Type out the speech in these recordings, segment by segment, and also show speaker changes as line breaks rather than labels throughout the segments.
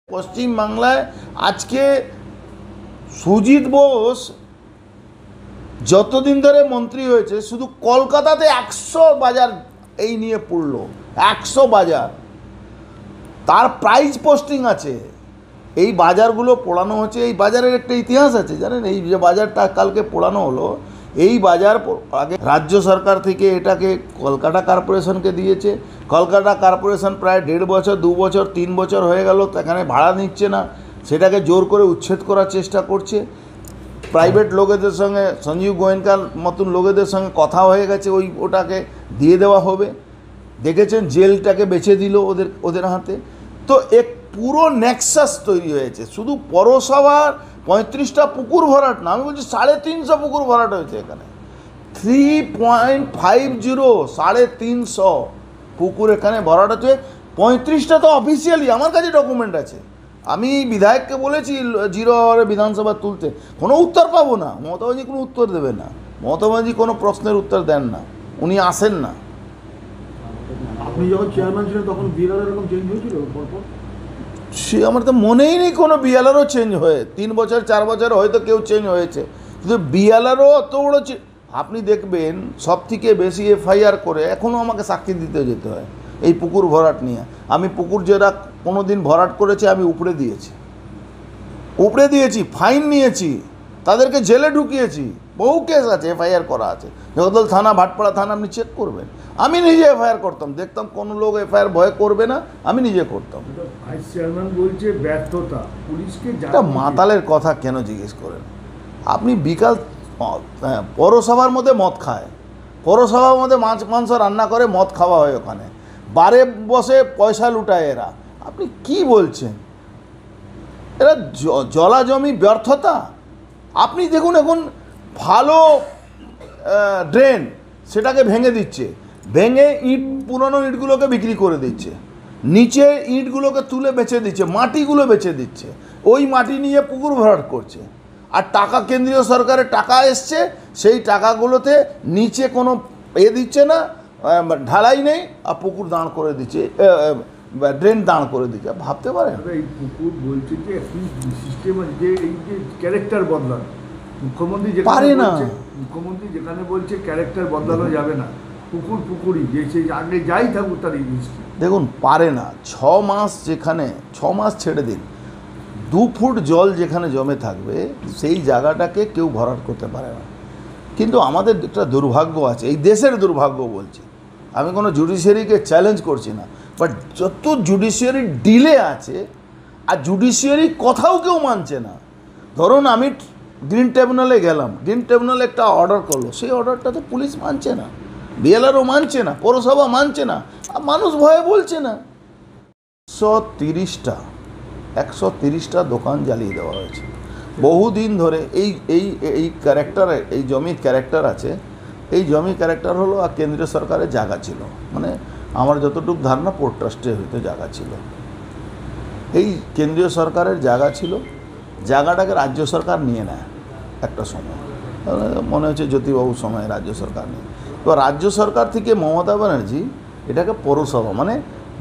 পশ্চিম বাংলায় আজকে সুজিত বোস যতদিন ধরে মন্ত্রী হয়েছে শুধু কলকাতাতে 100 বাজার এই নিয়ে পড়লো, 100 বাজার তার প্রাইজ পোস্টিং আছে। এই বাজারগুলো পোড়ানো হচ্ছে। এই বাজারের একটা ইতিহাস আছে জানেন, এই যে বাজারটা কালকে পোড়ানো হলো, এই বাজার আগে রাজ্য সরকার থেকে এটাকে কলকাতা কর্পোরেশনকে দিয়েছে। কলকাতা কর্পোরেশন প্রায় 1.5 বছর 2 বছর 3 বছর হয়ে গেল এখানে ভাড়া নিচ্ছে না, সেটাকে জোর করে উচ্ছেদ করার চেষ্টা করছে। প্রাইভেট লোকেদের সঙ্গে, সঞ্জীব গোয়েঙ্কার মতন লোকেদের সঙ্গে কথা হয়ে গেছে, ওটাকে দিয়ে দেওয়া হবে। দেখেছেন জেলটাকে বেছে দিল ওদের হাতে। তো এক পুরো নেক্সাস তৈরি হয়েছে। শুধু পৌরসভার 35টা পুকুর ভরাট না, আমি বলছি 350 পুকুর ভরাট হয়েছে এখানে। 3.50 350 পুকুর এখানে ভরাট হচ্ছে। 35টা তো অফিসিয়ালি আমার কাছে ডকুমেন্ট আছে। আমি বিধায়ককে বলেছি 0 আওয়ারে বিধানসভা তুলতে, কোনো উত্তর পাবো না। মমতা ব্যানার্জি কোনো উত্তর দেবে না, মমতা ব্যানার্জি কোনো প্রশ্নের উত্তর দেন না, উনি আসেন না।
আপনি যখন চেয়ারম্যান ছিলেন তখন বিএলআর এরকম চেঞ্জ হয়েছিল পরপর?
সে আমার তো মনেই নেই কোনো বিএলআরও চেঞ্জ হয়ে। 3 বছর 4 বছর হয়তো কেউ চেঞ্জ হয়েছে, কিন্তু বিএলআরও অত বড় আপনি দেখবেন সব থেকে বেশি এফআইআর করে এখনও আমাকে সাক্ষী দিতে যেতে হয় এই পুকুর ভরাট নিয়ে। আমি পুকুর যারা কোনো দিন ভরাট করেছে আমি উপড়ে দিয়েছি, ফাইন নিয়েছি, তাদেরকে জেলে ঢুকিয়েছি, বহু কেস আছে, এফআইআর করা আছে। জগদল থানা, ভাটপাড়া থানা আপনি চেক করবেন। আমি নিজে এফআইআর করতাম, দেখতাম কোনো লোক এফআইআর ভয় করবে না, আমি নিজে করতাম।
ভাইস চেয়ারম্যান বলছে ব্যর্থতা পুলিশকে।
এটা মাতালের কথা কেন জিজ্ঞেস করেন আপনি? বিকাল পৌরসভার মধ্যে মদ খায়, পৌরসভার মধ্যে মাংস রান্না করে মদ খাওয়া হয়, ওখানে বারে বসে পয়সা লুটায় এরা। আপনি কি বলছেন? এরা জলা জমি ব্যর্থতা। আপনি দেখুন এখন ভালো ড্রেন সেটাকে ভেঙে দিচ্ছে, ভেঙে পুরনো ইটগুলোকে বিক্রি করে দিচ্ছে, নিচে ইটগুলোকে তুলে বেচে দিচ্ছে, মাটিগুলো বেচে দিচ্ছে, ওই মাটি নিয়ে পুকুর ভরাট করছে। আর টাকা কেন্দ্রীয় সরকারের টাকা এসছে, সেই টাকাগুলোতে নিচে কোনো দিচ্ছে না, ঢালাই নেই, আর পুকুর দাঁড় করে দিচ্ছে, ড্রেন দাঁড় করে দিচ্ছে। ভাবতে পারেন?
এই পুকুর বলছে যে সিস্টেম যে এই যে ক্যারেক্টার বদলানো, মুখ্যমন্ত্রী যেখানে বলছে ক্যারেক্টার বদলানো যাবে না, পুকুরই যে সেই আগে যাই থাকুক তার ইউনিভার্সিটি।
দেখুন পারে না। 6 মাস যেখানে, 6 মাস ছেড়ে দিন, 2 ফুট জল যেখানে জমে থাকবে সেই জায়গাটাকে কেউ ভরাট করতে পারে না। কিন্তু আমাদের একটা দুর্ভাগ্য আছে, এই দেশের দুর্ভাগ্য বলছি, আমি কোনো জুডিশিয়ারিকে চ্যালেঞ্জ করছি না, বাট যত জুডিশিয়ারি ডিলে আছে, আর জুডিশিয়ারি কথাও কেউ মানছে না। ধরুন আমি গ্রিন ট্রাইব্যুনালে গেলাম, গ্রিন ট্রাইব্যুনাল একটা অর্ডার করলো, সেই অর্ডারটা তো পুলিশ মানছে না, বিএলআরও মানছে না, পৌরসভা মানছে না, আর মানুষ ভয়ে বলছে না। 130টা দোকান জ্বালিয়ে দেওয়া হয়েছে বহুদিন ধরে। এই ক্যারেক্টারে, এই জমির ক্যারেক্টার আছে, এই জমির ক্যারেক্টার হলো আর কেন্দ্রীয় সরকারের জায়গা ছিল, মানে আমার যতটুকু ধারণা পোর্ট ট্রাস্টে হয়তো জায়গা ছিল, এই কেন্দ্রীয় সরকারের জায়গা ছিল। জায়গাটাকে রাজ্য সরকার নিয়ে নেয় একটা সময়, মনে হচ্ছে জ্যোতিবাবুর সময় রাজ্য সরকার নিয়ে। এবার রাজ্য সরকার থেকে মমতা ব্যানার্জি এটাকে পৌরসভা মানে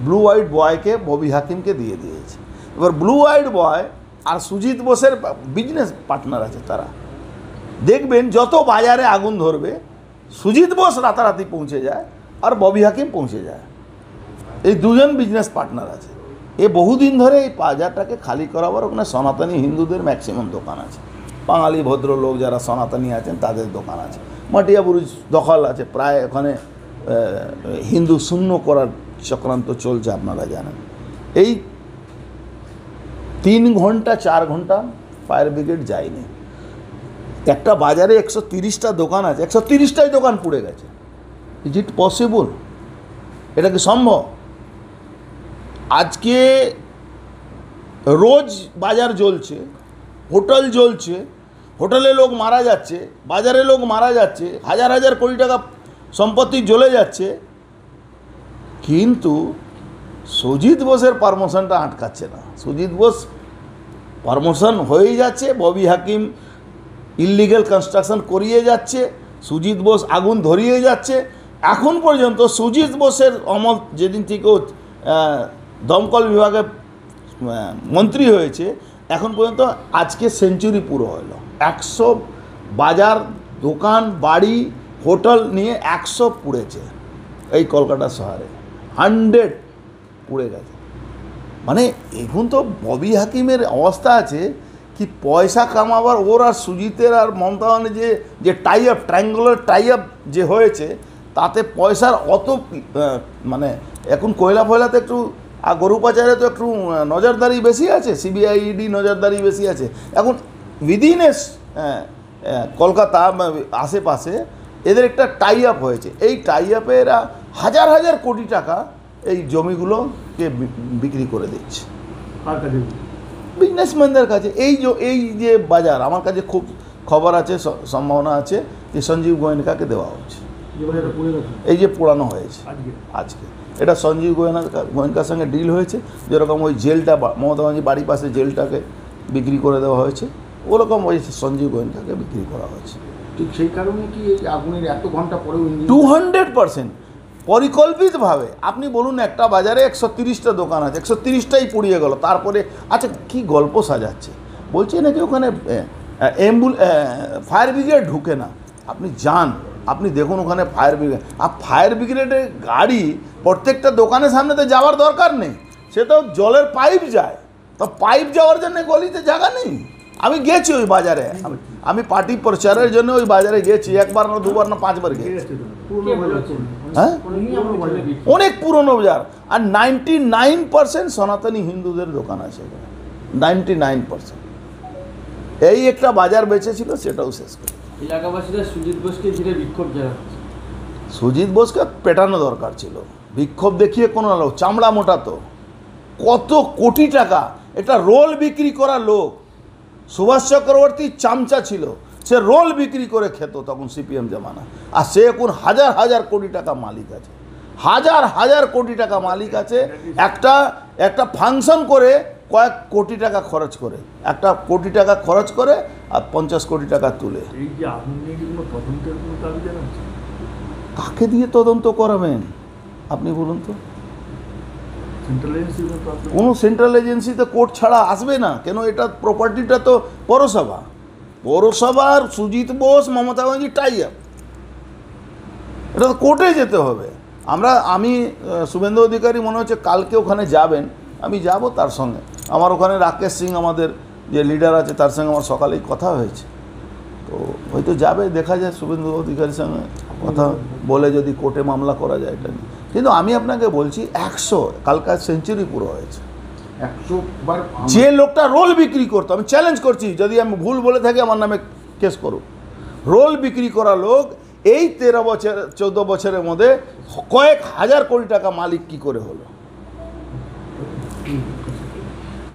ব্লু হোয়াইট বয়কে ববি হাকিমকে দিয়ে দিয়েছে। এবার ব্লু হোয়াইট বয় আর সুজিত বোসের বিজনেস পার্টনার আছে, তারা দেখবেন যত বাজারে আগুন ধরবে সুজিত বোস রাতারাতি পৌঁছে যায় আর ববি হাকিম পৌঁছে যায়। এই দুজন বিজনেস পার্টনার আছে। এ বহুদিন ধরে এই বাজারটাকে খালি করাবার ওখানে সনাতনী হিন্দুদের ম্যাক্সিমাম দোকান আছে, বাঙালি ভদ্রলোক যারা সনাতনী আছেন তাদের দোকান আছে, মাটিয়া বুরুজ দখল আছে প্রায়, ওখানে হিন্দু শূন্য করার চক্রান্ত চলছে, আপনারা জানেন। এই 3 ঘন্টা 4 ঘন্টা ফায়ার ব্রিগেড যায়নি। একটা বাজারে 130টা দোকান আছে, 130টাই দোকান পুড়ে গেছে। Is it possible? এটা কি সম্ভব? আজকে রোজ বাজার জ্বলছে, হোটেল জ্বলছে, হোটেলে লোক মারা যাচ্ছে, বাজারে লোক মারা যাচ্ছে, হাজার হাজার কোটি টাকা সম্পত্তি জ্বলে যাচ্ছে, কিন্তু সুজিত বোসের পারমিশনটা আটকাচ্ছে না। সুজিত বোস পারমিশন হয়েই যাচ্ছে, ববি হাকিম ইললিগাল কনস্ট্রাকশন করিয়ে যাচ্ছে, সুজিত বোস আগুন ধরিয়ে যাচ্ছে। এখন পর্যন্ত সুজিত বোসের যেদিন থেকে দমকল বিভাগে মন্ত্রী হয়েছে এখন পর্যন্ত আজকে সেঞ্চুরি পুরো হলো। 100 বাজার, দোকান, বাড়ি, হোটেল নিয়ে 100 পুড়েছে এই কলকাতা শহরে, 100 পুড়ে গেছে। মানে এখন তো ববি হাকিমের অবস্থা আছে কি পয়সা কামাবার ওর আর সুজিতের আর মমতা মানে যে tie up, triangular tie up যে হয়েছে তাতে পয়সার অত মানে এখন কয়লা ফয়লাতে একটু আর গরু পাচারে তো একটু নজরদারি বেশি আছে, সিবিআই ইডি নজরদারি বেশি আছে। এখন উইদিন কলকাতা আশেপাশে এদের একটা টাই আপ হয়েছে, এই টাই আপে এরা হাজার হাজার কোটি টাকা এই জমিগুলোকে বিক্রি করে দিচ্ছে বিজনেসম্যানদের কাছে। এই যে বাজার আমার কাছে খুব খবর আছে, সম্ভাবনা আছে যে সঞ্জীব গোয়েঙ্কাকে দেওয়া হচ্ছে, এই যে পোড়ানো হয়েছে আজকে, এটা সঞ্জীব গোয়েঙ্কার সঙ্গে ডিল হয়েছে। যেরকম ওই জেলটা মমতা ব্যানার্জি বাড়ির পাশে জেলটাকে বিক্রি করে দেওয়া হয়েছে, ওরকম ওই সঞ্জীব গোয়েঙ্কাকে বিক্রি করা হয়েছে।
ঠিক সেই কারণে কি এই আগুনের এত ঘন্টা পরেও
200% পরিকল্পিতভাবে। আপনি বলুন একটা বাজারে 130টা দোকান আছে, 130টাই পুড়িয়ে গেল। তারপরে আচ্ছা কি গল্প সাজাচ্ছে, বলছে নাকি ওখানে ফায়ার ব্রিগেড ঢুকে না। আপনি যান, আপনি দেখুন ওখানে ফায়ার ব্রিগেড, আর ফায়ার ব্রিগেডের গাড়ি প্রত্যেকটা দোকানের সামনে তো যাওয়ার দরকার নেই, সে তো জলের পাইপ যায়, তো পাইপ যাওয়ার জন্য গলিতে জায়গা নেই। আমি গেছি ওই বাজারে, আমি পার্টি প্রচারের জন্য ওই বাজারে গেছি, একবার না দুবার না 5 বার গেছি। হ্যাঁ, অনেক পুরনো বাজার, আর 99% সনাতনী হিন্দুদের দোকান আছে এখানে, 99%। এই একটা বাজার বেঁচেছিল, সেটাও শেষ করে।
এলাকাবাসীরা সুজিত বোসকে ঘিরে বিক্ষোভ জানাচ্ছে।
সুজিত বোসকে পেটানো দরকার ছিল, বিক্ষোভ দেখিয়ে কোনো লোক চামড়া মোটা তো, কত কোটি টাকা, এটা রোল বিক্রি করা লোক। সুভাষ চক্রবর্তী চামচা ছিল, সে রোল বিক্রি করে খেত তখন সিপিএম জামানা, আর সে এখন হাজার হাজার কোটি টাকা মালিক আছে, হাজার হাজার কোটি টাকা মালিক আছে। একটা ফাংশন করে কয়েক কোটি টাকা খরচ করে, 1 কোটি টাকা খরচ করে আর 50 কোটি টাকা তুলে।
এই যে আগুন নিয়ে কোনো তদন্তের কোনো দাবি জানাচ্ছে,
কাকে দিয়ে তদন্ত করাবেন আপনি বলুন তো?
সেন্ট্রাল এজেন্সির মতো
কোনো সেন্ট্রাল এজেন্সিতে কোর্ট ছাড়া আসবে না কেন? এটা প্রপার্টিটা তো পৌরসভার সুজিত বোস মমতা ব্যানার্জি টাই আপ, এটা তো কোর্টে যেতে হবে। আমি শুভেন্দু অধিকারী মনে হচ্ছে কালকে ওখানে যাবেন, আমি যাব তার সঙ্গে। আমার ওখানে রাকেশ সিং আমাদের যে লিডার আছে তার সঙ্গে আমার সকালেই কথা হয়েছে, তো হয়তো যাবে, দেখা যায় শুভেন্দু অধিকারীর সঙ্গে কথা বলে যদি কোর্টে মামলা করা যায় এটা নিয়ে। কিন্তু আমি আপনাকে বলছি 100 কালকার সেঞ্চুরি পুরো হয়েছে।
100 বার
যে লোকটা রোল বিক্রি করতো, আমি চ্যালেঞ্জ করছি, যদি আমি ভুল বলে থাকি আমার নামে কেস করুক। রোল বিক্রি করা লোক এই 14 বছরের মধ্যে কয়েক হাজার কোটি টাকা মালিক কি করে হলো?